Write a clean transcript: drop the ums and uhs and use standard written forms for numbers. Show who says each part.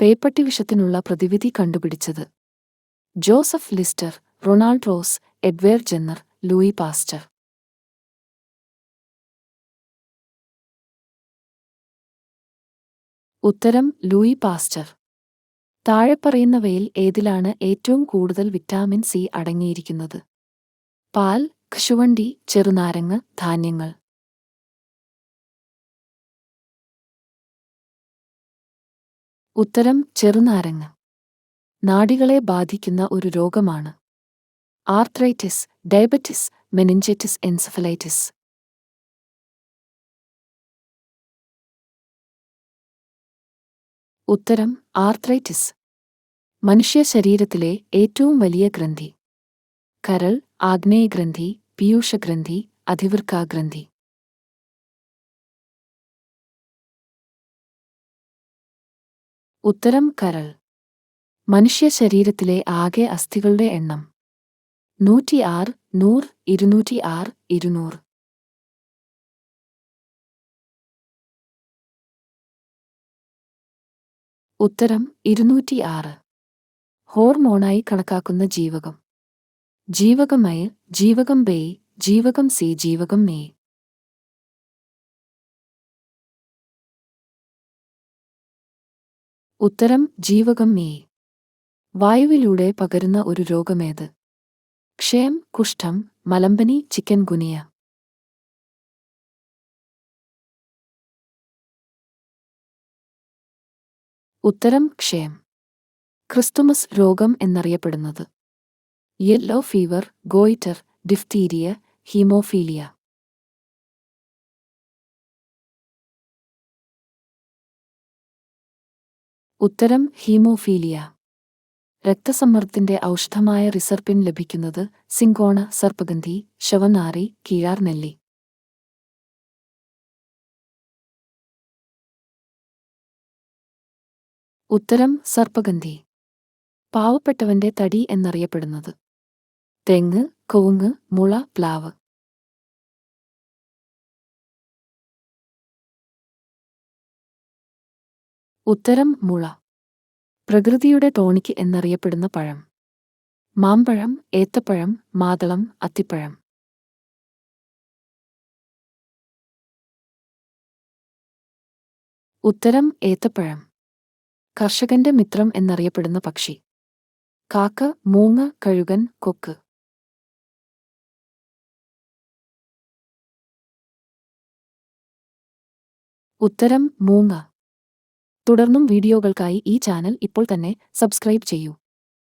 Speaker 1: പേപ്പട്ടി വിഷത്തിനുള്ള പ്രതിവിധി കണ്ടുപിടിച്ചത്? Joseph Lister, Ronald Ross, Edward Jenner, Louis Pasteur. ഉത്തരം ലൂയി പാസ്റ്റർ. താഴെപ്പറയുന്നവയിൽ ഏതിലാണ് ഏറ്റവും കൂടുതൽ വിറ്റാമിൻ സി അടങ്ങിയിരിക്കുന്നത്? പാൽ, കശുവണ്ടി, ചെറുനാരങ്ങ, ധാന്യങ്ങൾ. ഉത്തരം ചെറുനാരങ്ങ. നാഡികളെ ബാധിക്കുന്ന ഒരു രോഗമാണ്. Arthritis, diabetes, meningitis, encephalitis. ഉത്തരം ആർത്രൈറ്റിസ്. മനുഷ്യ ശരീരത്തിലെ ഏറ്റവും വലിയ ഗ്രന്ഥി? കരൾ, ആഗ്നേയഗ്രന്ഥി, പീയൂഷഗ്രന്ഥി, അധിവൃക്കാഗ്രന്ഥി. ഉത്തരം കരൾ. മനുഷ്യ ശരീരത്തിലെ ആകെ അസ്ഥികളുടെ എണ്ണം? 106, 100, 206, 200. ഉത്തരം 206. ഹോർമോണായി കണക്കാക്കുന്ന ജീവകം? ജീവകം എ, ജീവകം ബി, ജീവകം സി, ജീവകം എ. ഉത്തരം ജീവകം എ. വായുവിലൂടെ പകരുന്ന ഒരു രോഗമേത്? ക്ഷയം, കുഷ്ഠം, മലമ്പനി, ചിക്കൻ ഗുനിയ. ഉത്തരം ക്ഷയം. ക്രിസ്തുമസ് രോഗം എന്നറിയപ്പെടുന്നത്? Yellow fever, goitre, diphtheria, haemophilia. ഉത്തരം ഹീമോഫീലിയ. രക്തസമ്മർദ്ദത്തിന്റെ ഔഷധമായ റിസർപിൻ ലഭിക്കുന്നത് സിങ്കോണ, സർപ്പഗന്ധി, ശവനാറി, കീഴാർനെല്ലി. ഉത്തരം സർപ്പഗന്ധി. പാവപ്പെട്ടവന്റെ തടി എന്നറിയപ്പെടുന്നത്? തെങ്ങ്, കവുങ്ങ്, മുള, പ്ലാവ്. ഉത്തരം മുള. പ്രകൃതിയുടെ ടോണിക് എന്നറിയപ്പെടുന്ന പഴം? മാമ്പഴം, ഏത്തപ്പഴം, മാതളം, അത്തിപ്പഴം. ഉത്തരം ഏത്തപ്പഴം. കർഷകന്റെ മിത്രം എന്നറിയപ്പെടുന്ന പക്ഷി? കാക്ക, മൂങ്ങ, കഴുകൻ, കൊക്ക്. ഉത്തരം മൂങ്ങ. തുടർന്നും വീഡിയോകൾക്കായി ഈ ചാനൽ ഇപ്പോൾ തന്നെ സബ്സ്ക്രൈബ് ചെയ്യൂ.